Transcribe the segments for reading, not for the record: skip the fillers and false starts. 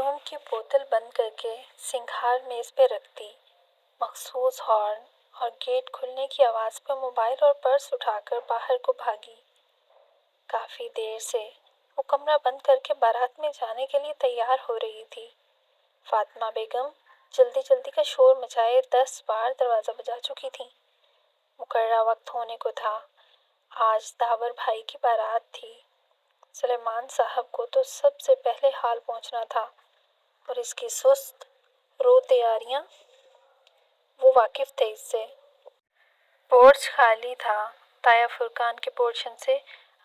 Perfume की बोतल बंद करके सिंगार मेज पे रख दी। मखसूस हॉर्न और गेट खुलने की आवाज़ पे मोबाइल और पर्स उठाकर बाहर को भागी। काफ़ी देर से वो कमरा बंद करके बारात में जाने के लिए तैयार हो रही थी। फातिमा बेगम जल्दी जल्दी का शोर मचाए 10 बार दरवाज़ा बजा चुकी थी। मुकर्ररा वक्त होने को था। आज दावर भाई की बारात थी। सुलेमान साहब को तो सबसे पहले हाल पहुंचना था और इसकी सुस्त रो तैयारियां वो वाकिफ थे इससे। पोर्च खाली था। ताया फुरकान के पोर्शन से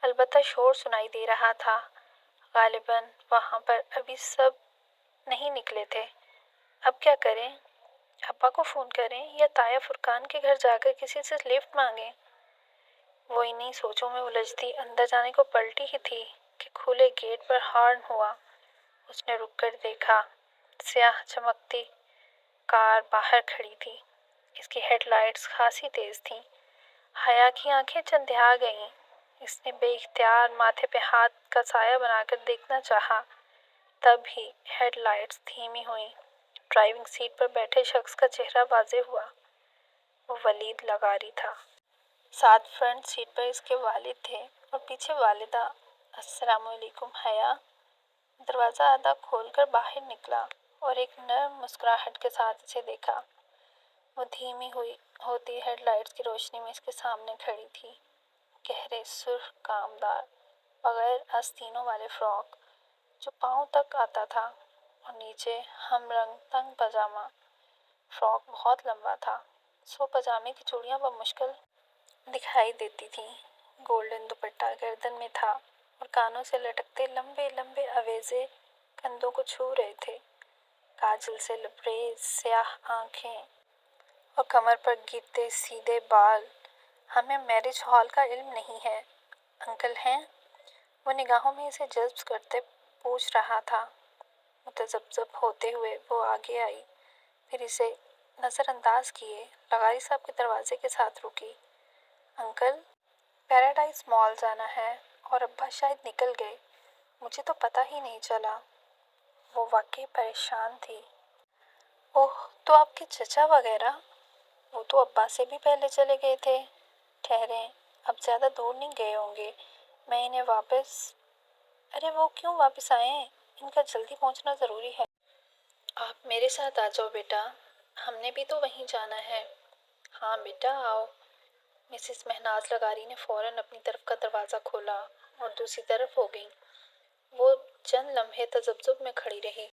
अलबत्ता शोर सुनाई दे रहा था। गालिबन वहां पर अभी सब नहीं निकले थे। अब क्या करें? अब्बा को फ़ोन करें या ताया फुरकान के घर जाकर किसी से लिफ्ट मांगें? वो इन्हीं सोचों में उलझती अंदर जाने को पलटी ही थी कि खुले गेट पर हॉर्न हुआ। उसने रुककर देखा। स्याह चमकती कार बाहर खड़ी थी। इसकी हेडलाइट्स खासी तेज थीं। हया की आंखें चंधिया गईं। इसने बेइख्तियार माथे पे हाथ का साया बनाकर देखना चाहा। तब ही हेडलाइट्स धीमी हुईं। ड्राइविंग सीट पर बैठे शख्स का चेहरा वाज़ेह हुआ। वो वलीद लगारी था। साथ फ्रंट सीट पर इसके वालिद थे और पीछे वालिदा। अस्सलामुअलैकुम हया। दरवाज़ा आधा खोलकर बाहर निकला और एक नर्म मुस्कुराहट के साथ इसे देखा। वो धीमी हुई होती हेडलाइट्स की रोशनी में इसके सामने खड़ी थी। गहरे सुर्ख कामदार बगैर आस्तीनों वाले फ्रॉक जो पाँव तक आता था और नीचे हमरंग तंग पजामा। फ्रॉक बहुत लंबा था, सो पजामे की चूड़ियाँ बमुश्किल दिखाई देती थीं। गोल्डन दुपट्टा गर्दन में था और कानों से लटकते लंबे लंबे अवेजे कंधों को छू रहे थे। काजल से लबरेज स्याह आंखें और कमर पर गिरते सीधे बाल। हमें मैरिज हॉल का इल्म नहीं है, अंकल हैं? वो निगाहों में इसे जज्ब करते पूछ रहा था। मुतज़ब्ज़ब होते हुए वो आगे आई, फिर इसे नज़रअंदाज किए लगारी साहब के दरवाजे के साथ रुकी। अंकल, पैराडाइज मॉल जाना है और अब्बा शायद निकल गए, मुझे तो पता ही नहीं चला। वो वाकई परेशान थी। ओह, तो आपके चचा वगैरह? वो तो अब्बा से भी पहले चले गए थे। ठहरें, अब ज़्यादा दूर नहीं गए होंगे, मैं इन्हें वापस। अरे वो क्यों वापस आए? इनका जल्दी पहुंचना ज़रूरी है। आप मेरे साथ आ जाओ बेटा, हमने भी तो वहीं जाना है। हाँ बेटा आओ। मिसेस महनाज लगारी ने फ़ौरन अपनी तरफ का दरवाज़ा खोला और दूसरी तरफ हो गई। वो चंद लम्हे तजब्जुब में खड़ी रही।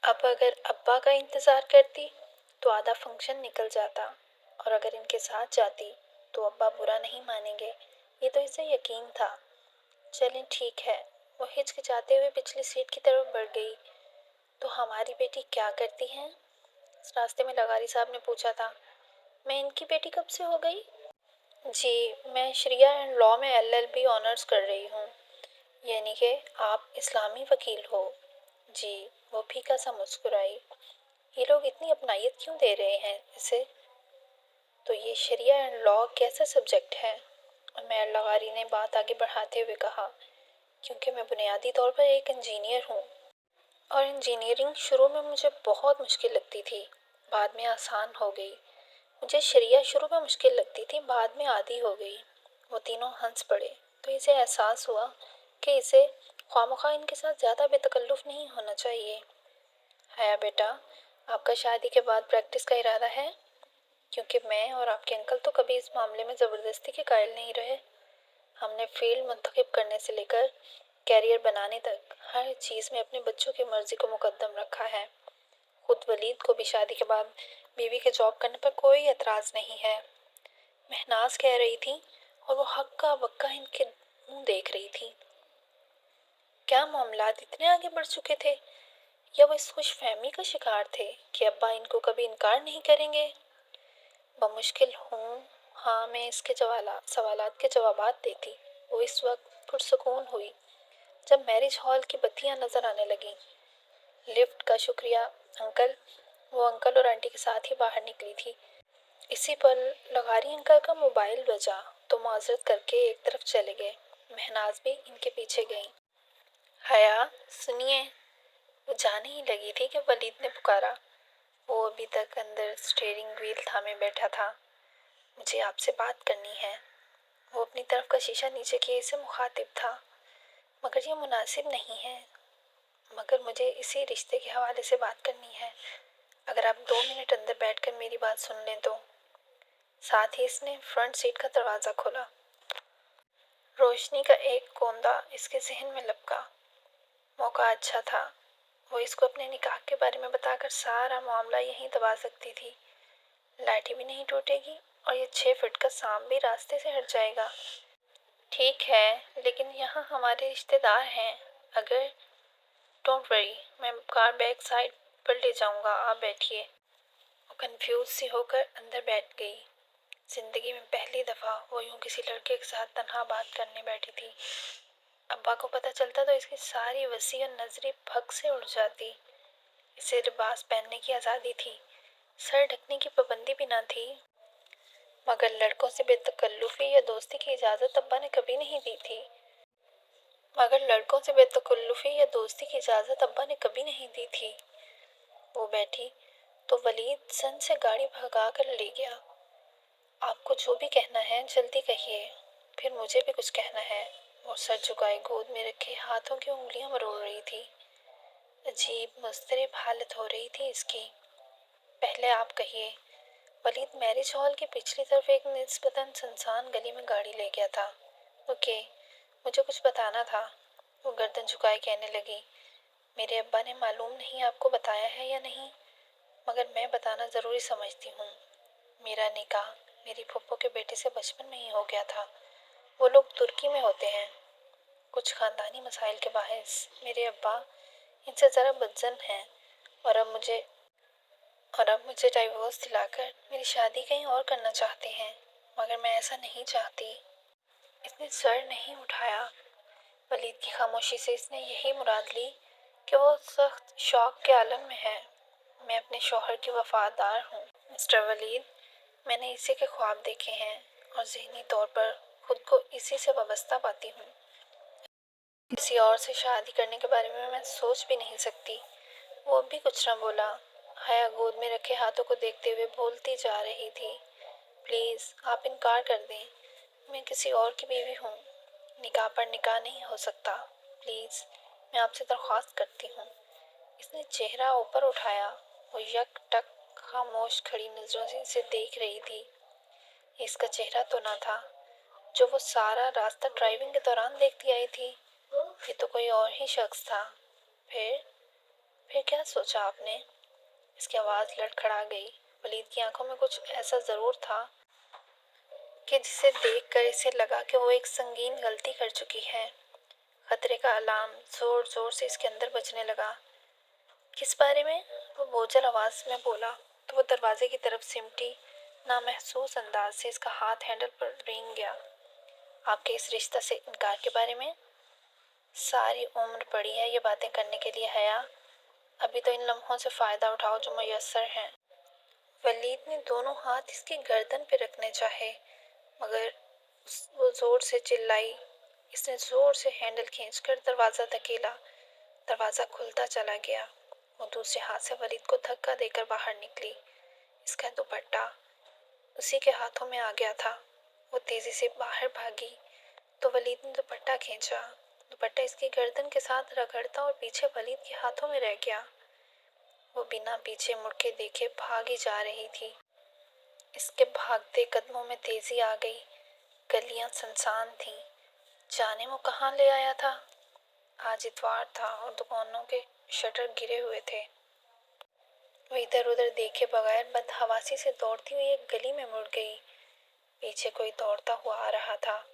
अब अगर अब्बा का इंतज़ार करती तो आधा फंक्शन निकल जाता, और अगर इनके साथ जाती तो अब्बा बुरा नहीं मानेंगे, ये तो इसे यकीन था। चलें ठीक है। वो हिचकिचाते हुए पिछली सीट की तरफ बढ़ गई। तो हमारी बेटी क्या करती हैं? इस रास्ते में लगारी साहब ने पूछा था। मैं इनकी बेटी कब से हो गई? जी, मैं शरिया एंड लॉ में LLB ऑनर्स कर रही हूँ। यानी कि आप इस्लामी वकील हो? जी, वो फीका सा मुस्कुराई। ये लोग इतनी अपनायत क्यों दे रहे हैं इसे? तो ये शरिया एंड लॉ कैसा सब्जेक्ट है? उमैर लगारी ने बात आगे बढ़ाते हुए कहा, क्योंकि मैं बुनियादी तौर पर एक इंजीनियर हूँ और इंजीनियरिंग शुरू में मुझे बहुत मुश्किल लगती थी, बाद में आसान हो गई। मुझे शरिया शुरू में मुश्किल लगती थी, बाद में आदी हो गई। वो तीनों हंस पड़े तो इसे एहसास हुआ कि इसे ख्वामख्वाह इनके साथ ज़्यादा बेतकल्लुफ़ नहीं होना चाहिए। हया बेटा, आपका शादी के बाद प्रैक्टिस का इरादा है? क्योंकि मैं और आपके अंकल तो कभी इस मामले में ज़बरदस्ती के कायल नहीं रहे। हमने फील्ड मुंतखब करने से लेकर कैरियर बनाने तक हर चीज़ में अपने बच्चों की मर्ज़ी को मुकद्दम रखा है। खुद वलीद को भी शादी के बाद बीवी के जॉब करने पर कोई एतराज़ नहीं है। महनाज कह रही थी और वो हक्का बक्का इनके मुंह देख रही थी। क्या मामलात इतने आगे बढ़ चुके थे, या वो इस खुशफहमी का शिकार थे कि अब्बा इनको कभी इनकार नहीं करेंगे? बमुश्किल हूँ हाँ मैं इसके सवालात के जवाबात देती। वो इस वक्त पुरसुकून हुई जब मैरिज हॉल की बत्तियां नजर आने लगीं। लिफ्ट का शुक्रिया अंकल। वो अंकल और आंटी के साथ ही बाहर निकली थी। इसी पर लगारी अंकल का मोबाइल बजा तो माजरत करके एक तरफ चले गए। महनाज भी इनके पीछे गई। हया सुनिए। वो जाने ही लगी थी कि वलीद ने पुकारा। वो अभी तक अंदर स्टीयरिंग व्हील थामे बैठा था। मुझे आपसे बात करनी है। वो अपनी तरफ का शीशा नीचे किए से मुखातिब था। मगर ये मुनासिब नहीं है। मगर मुझे इसी रिश्ते के हवाले से बात करनी है। अगर आप 2 मिनट अंदर बैठकर मेरी बात सुन लें तो। साथ ही इसने फ्रंट सीट का दरवाज़ा खोला। रोशनी का एक कोंदा इसके जहन में लपका। मौका अच्छा था। वो इसको अपने निकाह के बारे में बताकर सारा मामला यहीं दबा सकती थी। लाठी भी नहीं टूटेगी और ये 6 फीट का सांप भी रास्ते से हट जाएगा। ठीक है, लेकिन यहाँ हमारे रिश्तेदार हैं। अगर डोंट वरी, मैं कार बैक साइड पर ले जाऊँगा, आप बैठिए। वो कंफ्यूज सी होकर अंदर बैठ गई। जिंदगी में पहली दफ़ा वो यूं किसी लड़के के साथ तन्हा बात करने बैठी थी। अब्बा को पता चलता तो इसकी सारी वसी और नजरें भग से उड़ जाती। इसे लिबास पहनने की आज़ादी थी, सर ढकने की पाबंदी भी ना थी। मगर लड़कों से बेतकल्लुफ़ी या दोस्ती की इजाज़त अब्बा ने कभी नहीं दी थी। वो बैठी तो वलीद सन से गाड़ी भगा कर ले गया। आपको जो भी कहना है जल्दी कहिए, फिर मुझे भी कुछ कहना है। और सर झुकाए गोद में रखे हाथों की उंगलियां मरोड़ रही थी। अजीब मुस्तरिब हालत हो रही थी इसकी। पहले आप कहिए। वलीद मैरिज हॉल की पिछली तरफ एक निस्बतन सुनसान गली में गाड़ी ले गया था। ओके, मुझे कुछ बताना था। वो गर्दन झुकाए कहने लगी। मेरे अब्बा ने मालूम नहीं आपको बताया है या नहीं, मगर मैं बताना ज़रूरी समझती हूँ। मेरा निकाह मेरी फुप्पो के बेटे से बचपन में ही हो गया था। वो लोग तुर्की में होते हैं। कुछ ख़ानदानी मसाइल के बायस मेरे अब्बा इनसे ज़रा बदजन हैं और अब मुझे डाइवोर्स दिलाकर मेरी शादी कहीं और करना चाहते हैं। मगर मैं ऐसा नहीं चाहती। इसने सर नहीं उठाया। वलीद की खामोशी से इसने यही मुराद ली कि वो सख्त शौक के आलम में है। मैं अपने शौहर की वफादार हूँ मिस्टर वलीद। मैंने इसी के ख्वाब देखे हैं और ज़हनी तौर पर खुद को इसी से वाबस्ता पाती हूँ। किसी और से शादी करने के बारे में मैं सोच भी नहीं सकती। वो अब भी कुछ न बोला। हया गोद में रखे हाथों को देखते हुए बोलती जा रही थी। प्लीज़ आप इनकार कर दें। मैं किसी और की बीवी हूँ। निकाह पर निकाह नहीं हो सकता। प्लीज़, मैं आपसे दरख्वास्त करती हूँ। इसने चेहरा ऊपर उठाया। वो यक टक खामोश खड़ी नज़रों से इसे देख रही थी। इसका चेहरा तो ना था जो वो सारा रास्ता ड्राइविंग के दौरान देखती आई थी। ये तो कोई और ही शख्स था। फिर क्या सोचा आपने? इसकी आवाज़ लड़खड़ा गई। वलीद की आंखों में कुछ ऐसा ज़रूर था कि जिसे देखकर इसे लगा कि वो एक संगीन गलती कर चुकी है। खतरे का अलार्म ज़ोर ज़ोर से इसके अंदर बजने लगा। किस बारे में? वो बोझल आवाज़ में बोला तो वो दरवाजे की तरफ सिमटी। नामहसूस अंदाज से इसका हाथ हैंडल पर रेंग गया। आपके इस रिश्ता से इनकार के बारे में? सारी उम्र पड़ी है ये बातें करने के लिए हया। अभी तो इन लम्हों से फ़ायदा उठाओ जो मुयस्सर हैं। वलीद ने दोनों हाथ इसकी गर्दन पे रखने चाहे, मगर वो ज़ोर से चिल्लाई। इसने ज़ोर से हैंडल खींचकर दरवाज़ा धकेला। दरवाज़ा खुलता चला गया। वो दूसरे हाथ से वलीद को धक्का देकर बाहर निकली। इसका दुपट्टा उसी के हाथों में आ गया था। वो तेज़ी से बाहर भागी तो वलीद ने दुपट्टा खींचा। दुपट्टा इसकी गर्दन के साथ रगड़ता और पीछे वलीद के हाथों में रह गया। वो बिना पीछे मुड़ के देखे भागी जा रही थी। इसके भागते कदमों में तेजी आ गई। गलियां सुनसान थीं। जाने वो कहाँ ले आया था। आज इतवार था और दुकानों के शटर गिरे हुए थे। वो इधर उधर देखे बगैर बदहवासी से दौड़ती हुई एक गली में मुड़ गई। पीछे कोई दौड़ता हुआ आ रहा था।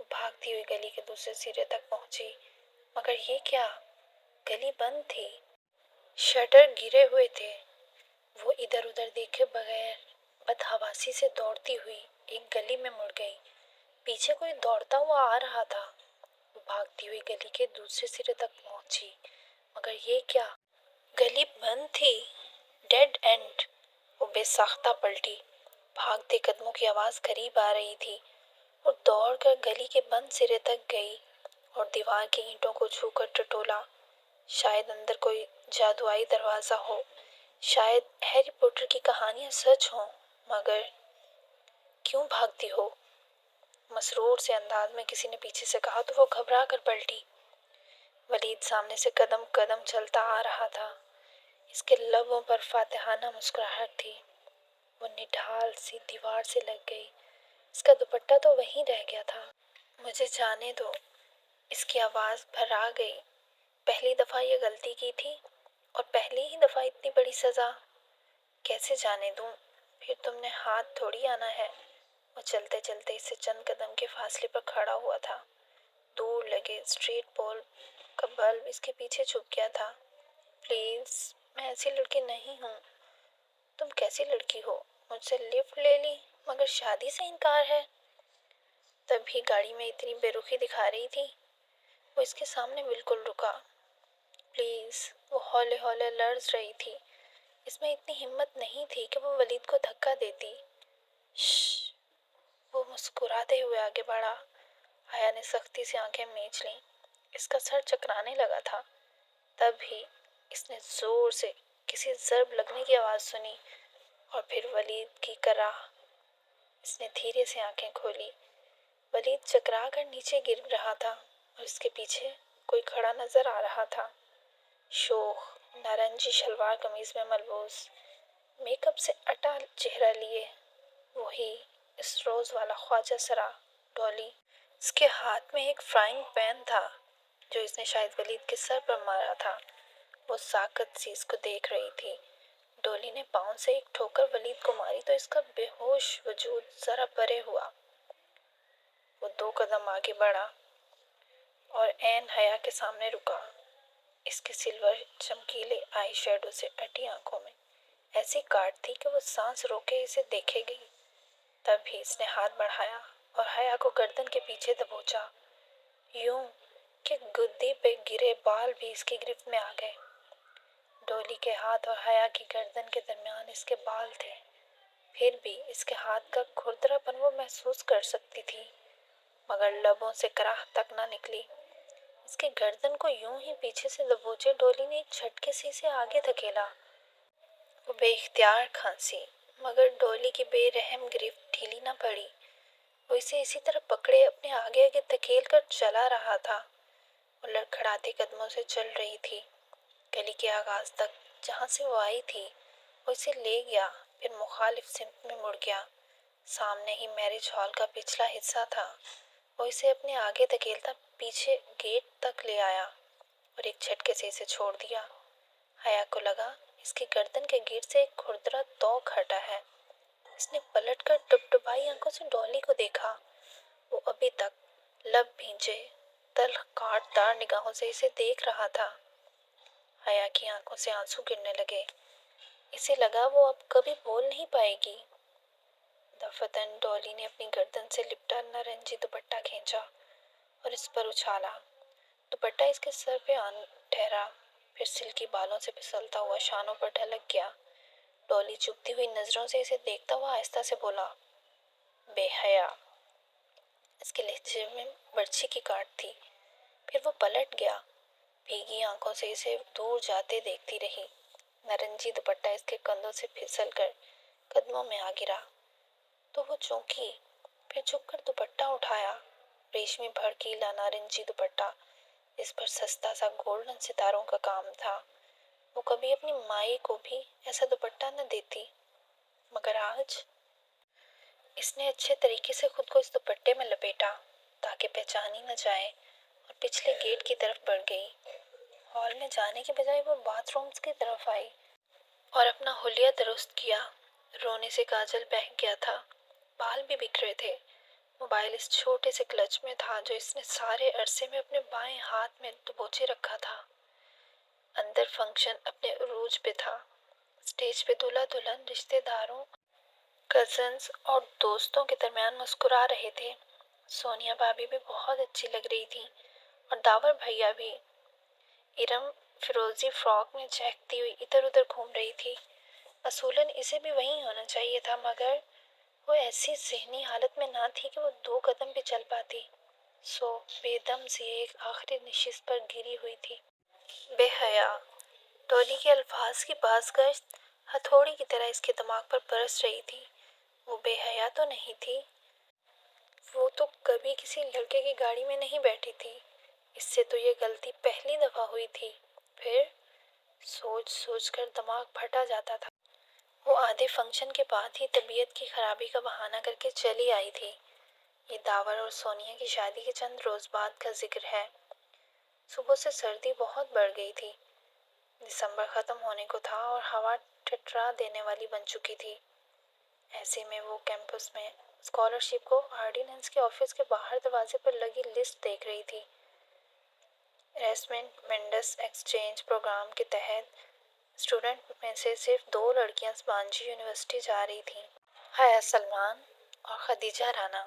वो भागती हुई गली के दूसरे सिरे तक पहुंची, मगर ये क्या, गली बंद थी, शटर गिरे हुए थे। वो इधर उधर देखे बगैर बदहवासी से दौड़ती हुई एक गली में मुड़ गई। पीछे कोई दौड़ता हुआ आ रहा था। वो भागती हुई गली के दूसरे सिरे तक पहुंची, मगर ये क्या, गली बंद थी, डेड एंड। वो बेसाख्ता पलटी। भागते कदमों की आवाज़ करीब आ रही थी। वो दौड़कर गली के बंद सिरे तक गई और दीवार की ईंटों को छूकर टटोला। شاید اندر کوئی جادوئی دروازہ ہو، شاید ہیری پوٹر کی کہانیاں سچ ہوں، مگر کیوں بھاگتی ہو؟ مسرور سے انداز میں کسی نے پیچھے سے کہا تو وہ گھبرا کر پلٹی۔ ولید سامنے سے قدم قدم چلتا آ رہا تھا۔ اس کے لبوں پر فاتحانہ مسکراہٹ تھی۔ وہ نڈھال سی دیوار سے لگ گئی۔ اس کا دوپٹہ تو وہیں رہ گیا تھا۔ مجھے جانے دو، اس کی آواز بھرا گئی۔ پہلی دفعہ یہ غلطی کی تھی اور پہلی ہی دفعہ اتنی بڑی سزا۔ کیسے جانے دوں؟ پھر تم نے ہاتھ تھوڑی آنا ہے۔ وہ چلتے چلتے اس سے چند قدم کے فاصلے پر کھڑا ہوا تھا۔ دور لگے اسٹریٹ پول کا بلب اس کے پیچھے چھپ گیا تھا۔ پلیز، میں ایسی لڑکی نہیں ہوں۔ تم کیسی لڑکی ہو؟ مجھ سے لفٹ لے لی مگر شادی سے انکار ہے؟ تب ہی گاڑی میں اتنی بے رخی دکھا رہی تھی۔ وہ اس کے سامنے بالکل رکا۔ پلیز، وہ ہولے ہولے لرز رہی تھی۔ اس میں اتنی ہمت نہیں تھی کہ وہ ولید کو دھکا دیتی۔ شش! وہ مسکراتے ہوئے آگے بڑھا۔ حیا نے سختی سے آنکھیں میچ لیں۔ اس کا سر چکرانے لگا تھا۔ تب ہی اس نے زور سے کسی ضرب لگنے کی آواز سنی اور پھر ولید کی کراہ۔ اس نے دھیرے سے آنکھیں کھولی۔ ولید چکرا کر نیچے گر رہا تھا اور اس کے پیچھے کوئی کھڑا نظر آ رہا تھا۔ شوخ نارنجی شلوار قمیض میں ملبوس، میک اپ سے اٹا چہرہ لیے، وہی اس روز والا خواجہ سرا ڈولی۔ اس کے ہاتھ میں ایک فرائنگ پین تھا جو اس نے شاید ولید کے سر پر مارا تھا۔ وہ ساکت سی اس کو دیکھ رہی تھی۔ ڈولی نے پاؤں سے ایک ٹھوکر ولید کو ماری تو اس کا بے ہوش وجود ذرا پرے ہوا۔ وہ 2 قدم آگے بڑھا اور عین حیا کے سامنے رکا۔ اس کے سلور چمکیلے آئی شیڈو سے اٹی آنکھوں میں ایسی کاٹ تھی کہ وہ سانس روکے اسے دیکھے گئی۔ تب ہی اس نے ہاتھ بڑھایا اور حیا کو گردن کے پیچھے دبوچا، یوں کہ گدی پہ گرے بال بھی اس کی گرفت میں آ گئے۔ ڈولی کے ہاتھ اور حیا کی گردن کے درمیان اس کے بال تھے، پھر بھی اس کے ہاتھ کا کھردرا پن وہ محسوس کر سکتی تھی، مگر لبوں سے کراہ تک نہ نکلی۔ اس کے گردن کو یوں ہی پیچھے سے دبوچے ڈولی نے ایک جھٹکے سے اسے آگے دھکیلا۔ وہ بے اختیار کھانسی، مگر ڈولی کی بے رحم گرفت ڈھیلی نہ پڑی۔ وہ اسے اسی طرح پکڑے اپنے آگے آگے دھکیل کر چلا رہا تھا۔ وہ لڑکھڑاتے قدموں سے چل رہی تھی۔ گلی کے آغاز تک جہاں سے وہ آئی تھی وہ اسے لے گیا، پھر مخالف سمت میں مڑ گیا۔ سامنے ہی میرج ہال کا پچھلا حصہ تھا۔ وہ اسے اپنے آگے دھکیلتا پیچھے گیٹ تک لے آیا اور ایک جھٹکے سے اسے چھوڑ دیا۔ حیا کو لگا اس کی گردن کے گیٹ سے ایک کھردرا توق ہٹا ہے۔ اس نے پلٹ کر ڈبڈبائی آنکھوں سے ڈولی کو دیکھا۔ وہ ابھی تک لب بھینجے تلخ کاٹ دار نگاہوں سے اسے دیکھ رہا تھا۔ حیا کی آنکھوں سے آنسو گرنے لگے۔ اسے لگا وہ اب کبھی بول نہیں پائے گی۔ دفتن ڈولی نے اپنی گردن سے لپٹا نارنجی دوپٹہ کھینچا اور اس پر اچھالا۔ دوپٹہ اس کے سر پہ آن ٹھہرا، پھر سلکی بالوں سے پھسلتا ہوا شانوں پر ڈھلک گیا۔ ڈولی چبھتی ہوئی نظروں سے اسے دیکھتا ہوا آہستہ سے بولا، بے حیا۔ اس کے لہجے میں برچھی کی کاٹ تھی۔ پھر وہ پلٹ گیا۔ بھیگی آنکھوں سے اسے دور جاتے دیکھتی رہی۔ نارنجی دوپٹہ اس کے کندھوں سے پھسل کر قدموں میں آ گرا تو وہ چونکی، پھر جھک کر دوپٹہ اٹھایا۔ ریشمی بھڑکیلا نارنجی دوپٹہ، اس پر سستا سا گولڈن ستاروں کا کام تھا۔ وہ کبھی اپنی مائی کو بھی ایسا دوپٹہ نہ دیتی، مگر آج اس نے اچھے طریقے سے خود کو اس دوپٹے میں لپیٹا تاکہ پہچانی نہ جائے اور پچھلے گیٹ کی طرف بڑھ گئی۔ ہال میں جانے کے بجائے وہ باتھ رومز کی طرف آئی اور اپنا حلیہ درست کیا۔ رونے سے کاجل بہہ گیا تھا، بال بھی بکھرے تھے۔ موبائل اس چھوٹے سے کلچ میں تھا جو اس نے سارے عرصے میں اپنے بائیں ہاتھ میں دبوچے رکھا تھا۔ اندر فنکشن اپنے عروج پہ تھا۔ اسٹیج پہ دولہا دلہن رشتے داروں، کزنز اور دوستوں کے درمیان مسکرا رہے تھے۔ سونیا بھابی بھی بہت اچھی لگ رہی تھی اور داور بھیا بھی۔ ارم فیروزی فراک میں چہکتی ہوئی ادھر ادھر گھوم رہی تھی۔ اصولاً اسے بھی وہیں ہونا چاہیے تھا، مگر وہ ایسی ذہنی حالت میں نہ تھی کہ وہ 2 قدم بھی چل پاتی، سو بے دم سی ایک آخری نشست پر گری ہوئی تھی۔ بے حیا۔ ٹولی کے الفاظ کی باز گشت ہتھوڑی کی طرح اس کے دماغ پر برس رہی تھی۔ وہ بے حیا تو نہیں تھی۔ وہ تو کبھی کسی لڑکے کی گاڑی میں نہیں بیٹھی تھی۔ اس سے تو یہ غلطی پہلی دفعہ ہوئی تھی۔ پھر سوچ سوچ کر دماغ پھٹا جاتا تھا۔ وہ آدھے فنکشن کے بعد ہی طبیعت کی خرابی کا بہانہ کر کے چلی آئی تھی۔ یہ داور اور سونیا کی شادی کے چند روز بعد کا ذکر ہے۔ صبح سے سردی بہت بڑھ گئی تھی۔ دسمبر ختم ہونے کو تھا اور ہوا ٹھٹرا دینے والی بن چکی تھی۔ ایسے میں وہ کیمپس میں اسکالرشپ کو آرڈیننس کے آفس کے باہر دروازے پر لگی لسٹ دیکھ رہی تھی۔ ریسمنڈ مینڈس ایکسچینج پروگرام کے تحت اسٹوڈنٹ میں سے صرف 2 لڑکیاں بانجی یونیورسٹی جا رہی تھیں، حیا سلمان اور خدیجہ رانا۔